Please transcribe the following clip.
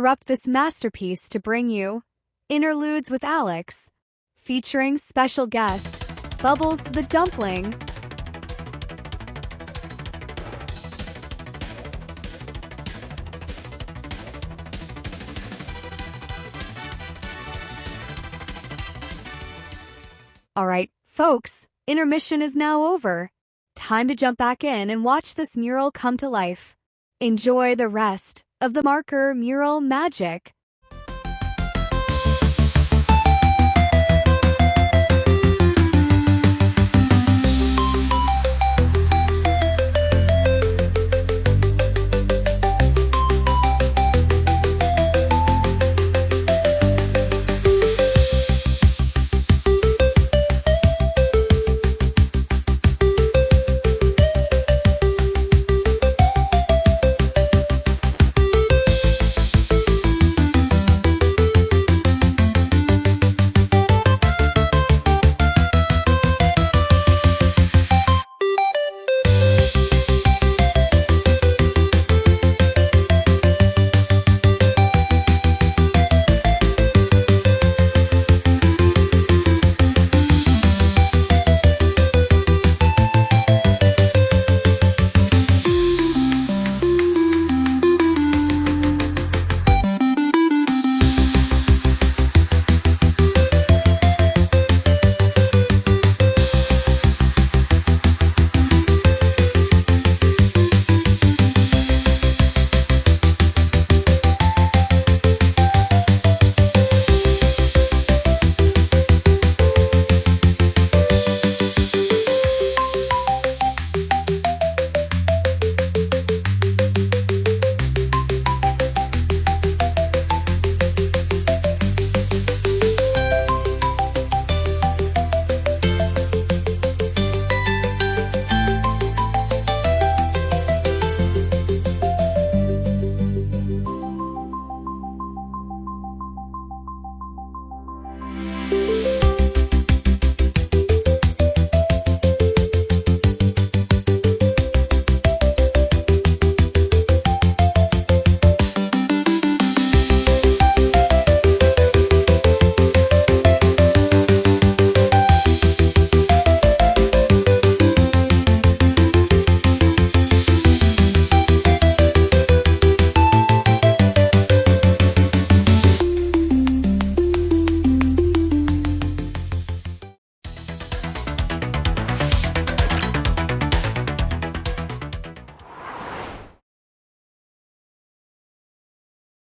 interrupt this masterpiece to bring you Interludes with Alex, featuring special guest Bubbles the Dumpling. Alright, folks, intermission is now over. Time to jump back in and watch this mural come to life. Enjoy the rest of the marker mural magic.